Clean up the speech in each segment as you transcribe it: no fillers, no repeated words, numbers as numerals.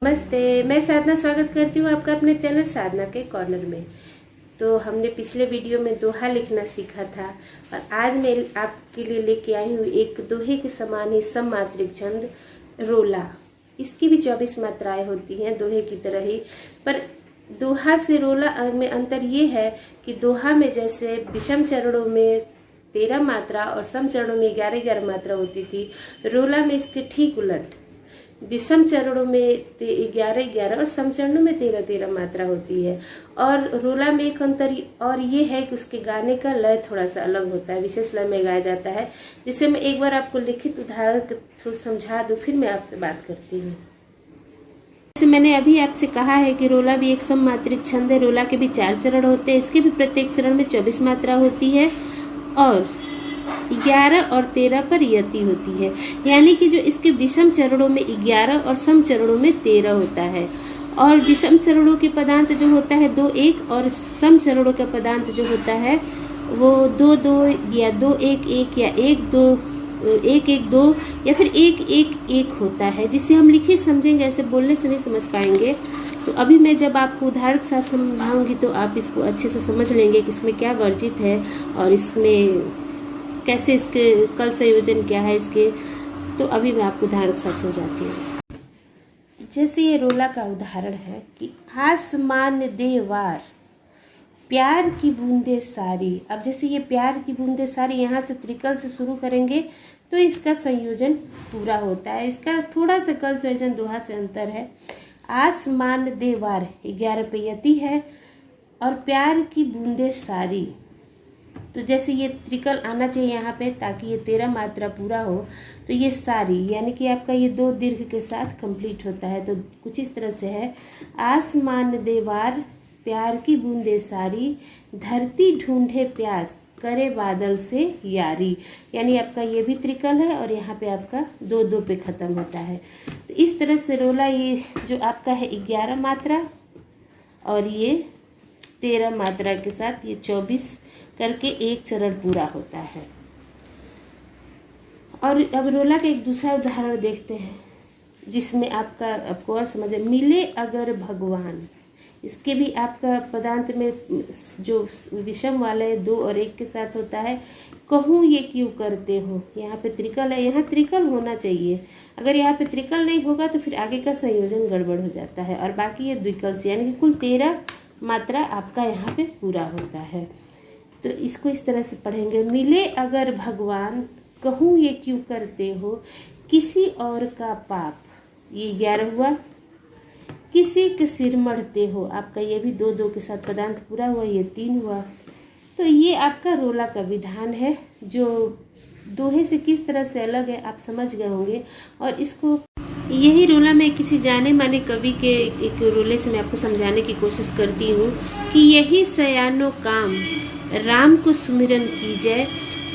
नमस्ते, मैं साधना स्वागत करती हूँ आपका अपने चैनल साधना के कॉर्नर में। तो हमने पिछले वीडियो में दोहा लिखना सीखा था और आज मैं आपके लिए लेके आई हूँ एक दोहे के समान ही सममात्रिक छंद रोला। इसकी भी 24 मात्राएं होती हैं दोहे की तरह ही, पर दोहा से रोला में अंतर ये है कि दोहा में जैसे विषम चरणों में 13 मात्रा और सम चरणों में 11-11 मात्रा होती थी, रोला में इसके ठीक उलट विषम चरणों में 11-11 और सम चरणों में 13-13 मात्रा होती है। और रोला में एक अंतर और ये है कि उसके गाने का लय थोड़ा सा अलग होता है, विशेष लय में गाया जाता है, जिसे मैं एक बार आपको लिखित उदाहरण के थ्रू समझा दूं, फिर मैं आपसे बात करती हूँ। जैसे मैंने अभी आपसे कहा है कि रोला भी एक सममात्रिक छंद है। रोला के भी 4 चरण होते हैं, इसके भी प्रत्येक चरण में 24 मात्रा होती है और 11 और 13 पर यति होती है, यानी कि जो इसके विषम चरणों में 11 और सम चरणों में 13 होता है। और विषम चरणों के पदांत जो होता है 2-1 और सम चरणों का पदांत जो होता है वो 2-2 या 2-1-1 या 1-2 या फिर 1-1-1 होता है, जिसे हम लिखे समझेंगे, ऐसे बोलने से नहीं समझ पाएंगे। तो अभी मैं जब आपको उदाहरण के साथ समझाऊंगी तो आप इसको अच्छे से समझ लेंगे कि इसमें क्या वर्जित है और इसमें कैसे इसके कल संयोजन क्या है इसके। तो अभी मैं आपको उदाहरण के साथ समझाती हूँ। जैसे ये रोला का उदाहरण है कि आसमान दे वार प्यार की बूंदे सारी। अब जैसे ये प्यार की बूंदे सारी यहाँ से त्रिकल से शुरू करेंगे तो इसका संयोजन पूरा होता है। इसका थोड़ा सा कल संयोजन दोहा से अंतर है। आसमान दे वार 11 पे यति है और प्यार की बूंदे सारी, तो जैसे ये त्रिकल आना चाहिए यहाँ पे ताकि ये 13 मात्रा पूरा हो, तो ये सारी यानी कि आपका ये 2 दीर्घ के साथ कंप्लीट होता है। तो कुछ इस तरह से है, आसमान देवार प्यार की बूंदे सारी, धरती ढूंढे प्यास करे बादल से यारी, यानी आपका ये भी त्रिकल है और यहाँ पे आपका 2-2 पे ख़त्म होता है। तो इस तरह से रोला ये जो आपका है 11 मात्रा और ये 13 मात्रा के साथ ये 24 करके एक चरण पूरा होता है। और अब रोला का एक दूसरा उदाहरण देखते हैं जिसमें आपको और समझ मिले अगर भगवान। इसके भी आपका पदांत में जो विषम वाले 2 और 1 के साथ होता है, कहूँ ये क्यों करते हो, यहाँ पे त्रिकल है, यहाँ त्रिकल होना चाहिए। अगर यहाँ पे त्रिकल नहीं होगा तो फिर आगे का संयोजन गड़बड़ हो जाता है और बाकी ये द्विकल से, यानी कि कुल 13 मात्रा आपका यहाँ पे पूरा होता है। तो इसको इस तरह से पढ़ेंगे, मिले अगर भगवान कहूँ ये क्यों करते हो, किसी और का पाप, ये 11 हुआ, किसी के सिर मढ़ते हो, आपका ये भी 2-2 के साथ पदांत पूरा हुआ, ये 3 हुआ। तो ये आपका रोला का विधान है जो दोहे से किस तरह से अलग है आप समझ गए होंगे। और इसको यही रोला मैं किसी जाने माने कवि के एक रोले से मैं आपको समझाने की कोशिश करती हूँ कि यही सयानो काम राम को सुमिरन कीजिए,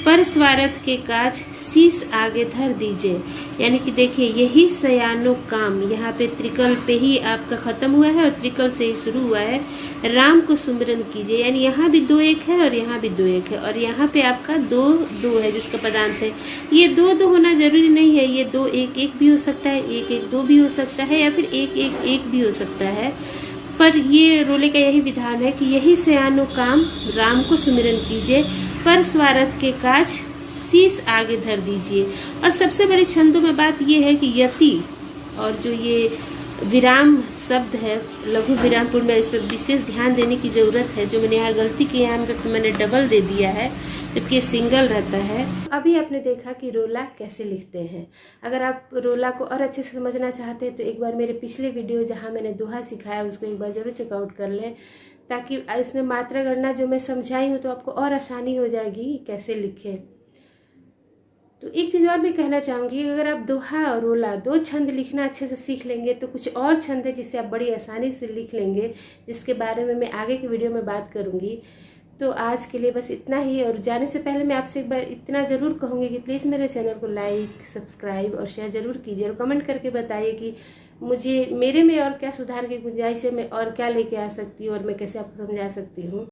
पर स्वार्थ के काज शीश आगे धर दीजिए। यानी कि देखिए यही सयानो काम, यहाँ पे त्रिकल पे ही आपका खत्म हुआ है और त्रिकल से ही शुरू हुआ है। राम को सुमिरन कीजिए, यानी यहाँ भी 2-1 है और यहाँ भी 2-1 है और यहाँ पे आपका 2-2 है जिसका पदांत है। ये 2-2 होना जरूरी नहीं है, ये 2-1-1 भी हो सकता है, 1-1-2 भी हो सकता है या फिर 1-1-1 भी हो सकता है। पर ये रोले का यही विधान है कि यही सयानो काम राम को सुमिरन कीजिए, पर स्वार्थ के काज शीश आगे धर दीजिए। और सबसे बड़ी छंदों में बात यह है कि यति और जो ये विराम शब्द है लघु विराम पूर्ण में, इस पर विशेष ध्यान देने की ज़रूरत है। जो मैंने यहाँ गलती की, यहाँ पे मैंने डबल दे दिया है जबकि सिंगल रहता है। अभी आपने देखा कि रोला कैसे लिखते हैं। अगर आप रोला को और अच्छे से समझना चाहते हैं तो एक बार मेरे पिछले वीडियो जहाँ मैंने दोहा सिखाया उसको एक बार जरूर चेकआउट कर लें, ताकि इसमें मात्रा गणना जो मैं समझाई हूँ तो आपको और आसानी हो जाएगी कैसे लिखें। तो एक चीज़ और भी कहना चाहूँगी, अगर आप दोहा और रोला 2 छंद लिखना अच्छे से सीख लेंगे तो कुछ और छंद है जिससे आप बड़ी आसानी से लिख लेंगे, जिसके बारे में मैं आगे की वीडियो में बात करूँगी। तो आज के लिए बस इतना ही, और जाने से पहले मैं आपसे एक बार इतना ज़रूर कहूँगी कि प्लीज़ मेरे चैनल को लाइक, सब्सक्राइब और शेयर ज़रूर कीजिए और कमेंट करके बताइए कि मुझे मेरे में और क्या सुधार की गुंजाइश है, मैं और क्या लेके आ सकती हूँ और मैं कैसे आपको समझा सकती हूँ।